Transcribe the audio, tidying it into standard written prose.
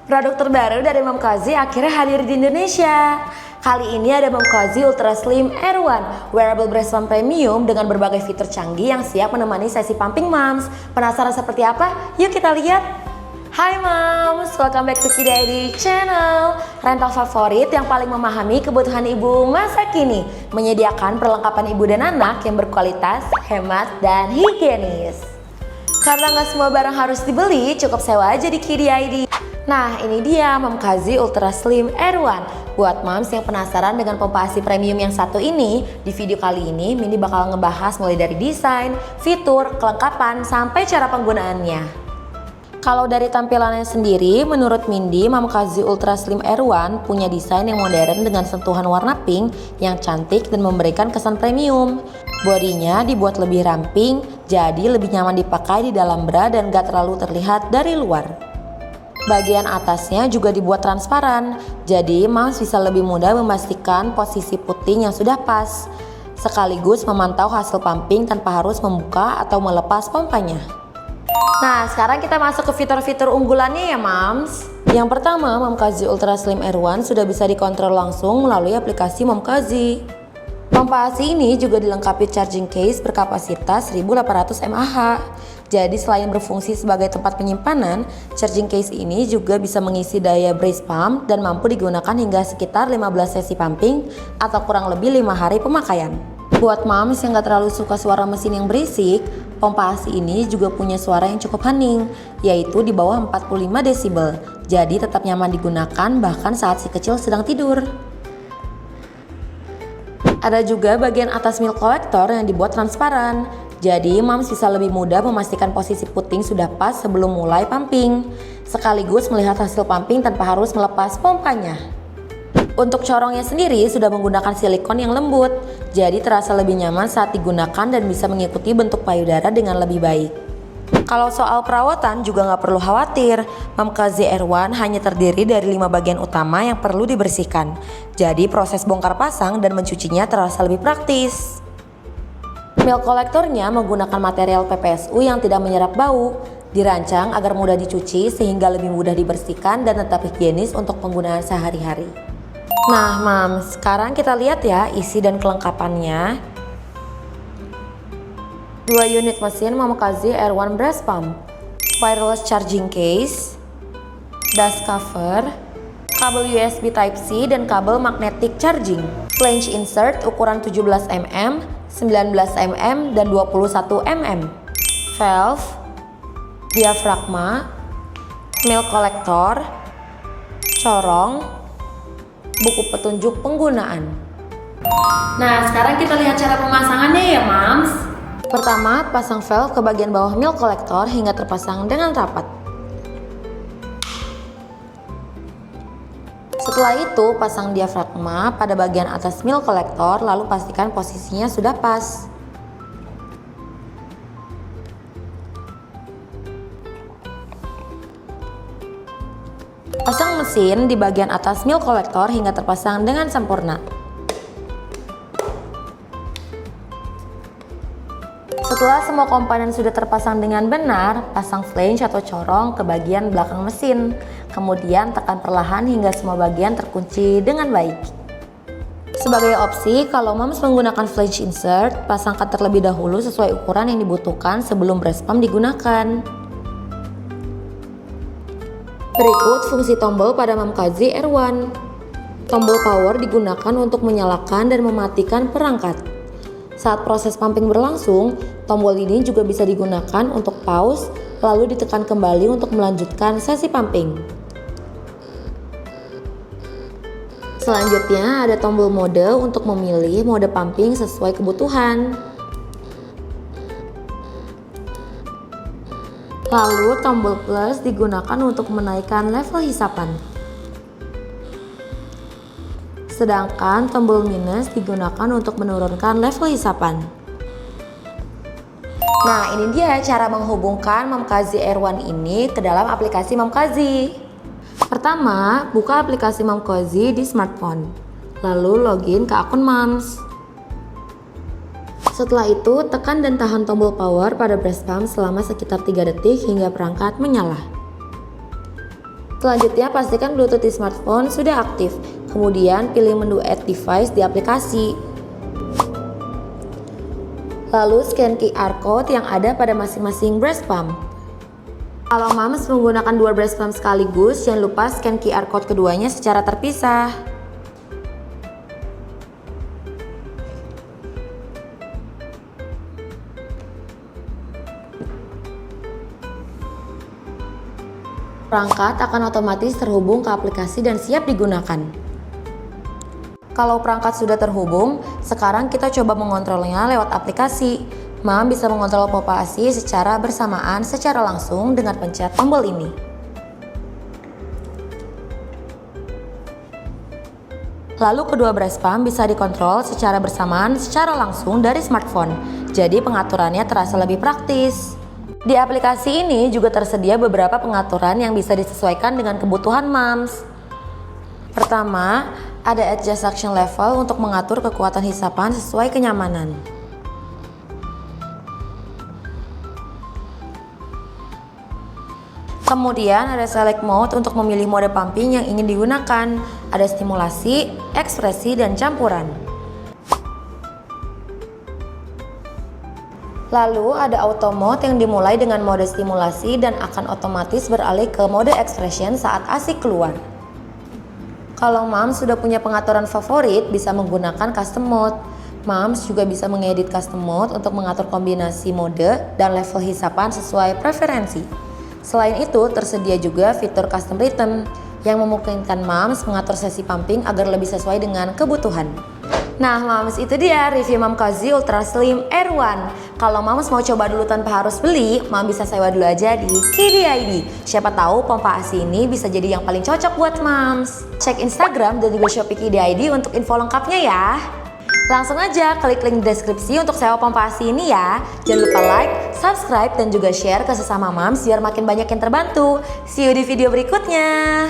Produk terbaru dari Momcozy akhirnya hadir di Indonesia. Kali ini ada Momcozy Ultra Slim Air 1 Wearable Breast Pump Premium dengan berbagai fitur canggih yang siap menemani sesi pumping moms. Penasaran seperti apa? Yuk kita lihat. Hai moms, welcome back to Kiddy Channel. Rental favorit yang paling memahami kebutuhan ibu masa kini, menyediakan perlengkapan ibu dan anak yang berkualitas, hemat, dan higienis. Karena nggak semua barang harus dibeli, cukup sewa aja di Kiddy ID. Nah, ini dia Momcozy Ultra Slim Air 1. Buat moms yang penasaran dengan pompa ASI premium yang satu ini, di video kali ini Mini bakal ngebahas mulai dari desain, fitur, kelengkapan, sampai cara penggunaannya. Kalau dari tampilannya sendiri, menurut Mindy, Momcozy Ultra Slim Air 1 punya desain yang modern dengan sentuhan warna pink yang cantik dan memberikan kesan premium. Bodinya dibuat lebih ramping, jadi lebih nyaman dipakai di dalam bra dan gak terlalu terlihat dari luar. Bagian atasnya juga dibuat transparan, jadi moms bisa lebih mudah memastikan posisi puting yang sudah pas, sekaligus memantau hasil pumping tanpa harus membuka atau melepas pompanya. Nah, sekarang kita masuk ke fitur-fitur unggulannya ya moms. Yang pertama, Momcozy Ultra Slim Air 1 sudah bisa dikontrol langsung melalui aplikasi Momcozy. Pompa ASI ini juga dilengkapi charging case berkapasitas 1800 mAh. Jadi selain berfungsi sebagai tempat penyimpanan, charging case ini juga bisa mengisi daya breast pump dan mampu digunakan hingga sekitar 15 sesi pumping atau kurang lebih 5 hari pemakaian. Buat moms yang gak terlalu suka suara mesin yang berisik, pompa ASI ini juga punya suara yang cukup hening, yaitu di bawah 45 desibel. Jadi tetap nyaman digunakan bahkan saat si kecil sedang tidur. Ada juga bagian atas milk collector yang dibuat transparan. Jadi moms bisa lebih mudah memastikan posisi puting sudah pas sebelum mulai pumping, sekaligus melihat hasil pumping tanpa harus melepas pompanya. Untuk corongnya sendiri sudah menggunakan silikon yang lembut, jadi terasa lebih nyaman saat digunakan dan bisa mengikuti bentuk payudara dengan lebih baik. Kalau soal perawatan juga nggak perlu khawatir, Momcozy Air 1 hanya terdiri dari 5 bagian utama yang perlu dibersihkan. Jadi proses bongkar pasang dan mencucinya terasa lebih praktis. Milk collectornya menggunakan material PPSU yang tidak menyerap bau, dirancang agar mudah dicuci sehingga lebih mudah dibersihkan dan tetap higienis untuk penggunaan sehari-hari. Nah moms, sekarang kita lihat ya isi dan kelengkapannya. 2 unit mesin Momcozy Air 1 breast pump, wireless charging case, dust cover, kabel USB Type-C dan kabel magnetic charging, flange insert ukuran 17 mm, 19 mm, dan 21 mm, valve, diafragma, milk collector, corong, buku petunjuk penggunaan. Nah, sekarang kita lihat cara pemasangannya ya moms. Pertama, pasang valve ke bagian bawah milk collector hingga terpasang dengan rapat. Setelah itu, pasang diafragma pada bagian atas milk collector lalu pastikan posisinya sudah pas. Pasang mesin di bagian atas milk collector hingga terpasang dengan sempurna. Setelah semua komponen sudah terpasang dengan benar, pasang flange atau corong ke bagian belakang mesin. Kemudian tekan perlahan hingga semua bagian terkunci dengan baik. Sebagai opsi, kalau moms menggunakan flange insert, pasangkan terlebih dahulu sesuai ukuran yang dibutuhkan sebelum breast pump digunakan. Berikut fungsi tombol pada Momcozy Air 1. Tombol power digunakan untuk menyalakan dan mematikan perangkat. Saat proses pumping berlangsung, tombol ini juga bisa digunakan untuk pause, lalu ditekan kembali untuk melanjutkan sesi pumping. Selanjutnya ada tombol mode untuk memilih mode pumping sesuai kebutuhan. Lalu tombol plus digunakan untuk menaikkan level hisapan. Sedangkan tombol minus digunakan untuk menurunkan level hisapan. Nah, ini dia cara menghubungkan Momcozy Air 1 ini ke dalam aplikasi Momcozy. Pertama, buka aplikasi Momcozy di smartphone. Lalu login ke akun moms. Setelah itu, tekan dan tahan tombol power pada breast pump selama sekitar 3 detik hingga perangkat menyala. Selanjutnya pastikan Bluetooth di smartphone sudah aktif. Kemudian pilih menu Add Device di aplikasi. Lalu scan QR code yang ada pada masing-masing breast pump. Kalau Moms menggunakan dua breast pump sekaligus, jangan lupa scan QR code keduanya secara terpisah. Perangkat akan otomatis terhubung ke aplikasi dan siap digunakan. Kalau perangkat sudah terhubung, sekarang kita coba mengontrolnya lewat aplikasi. Mom bisa mengontrol pompa ASI secara bersamaan secara langsung dengan pencet tombol ini. Lalu kedua breast pump bisa dikontrol secara bersamaan secara langsung dari smartphone. Jadi pengaturannya terasa lebih praktis. Di aplikasi ini juga tersedia beberapa pengaturan yang bisa disesuaikan dengan kebutuhan moms. Pertama, ada adjust suction level untuk mengatur kekuatan hisapan sesuai kenyamanan. Kemudian ada select mode untuk memilih mode pumping yang ingin digunakan. Ada stimulasi, ekspresi, dan campuran. Lalu ada auto mode yang dimulai dengan mode stimulasi dan akan otomatis beralih ke mode expression saat ASI keluar. Kalau Moms sudah punya pengaturan favorit, bisa menggunakan custom mode. Moms juga bisa mengedit custom mode untuk mengatur kombinasi mode dan level hisapan sesuai preferensi. Selain itu, tersedia juga fitur custom rhythm yang memungkinkan Moms mengatur sesi pumping agar lebih sesuai dengan kebutuhan. Nah Moms, itu dia review Mom Cozy Ultra Slim Air One. Kalau Moms mau coba dulu tanpa harus beli, Mom bisa sewa dulu aja di KDID. Siapa tahu pompa ASI ini bisa jadi yang paling cocok buat Moms. Cek Instagram dan juga Shopee KDID untuk info lengkapnya ya. Langsung aja klik link deskripsi untuk sewa pompa ASI ini ya. Jangan lupa like, subscribe, dan juga share ke sesama Moms biar makin banyak yang terbantu. See you di video berikutnya.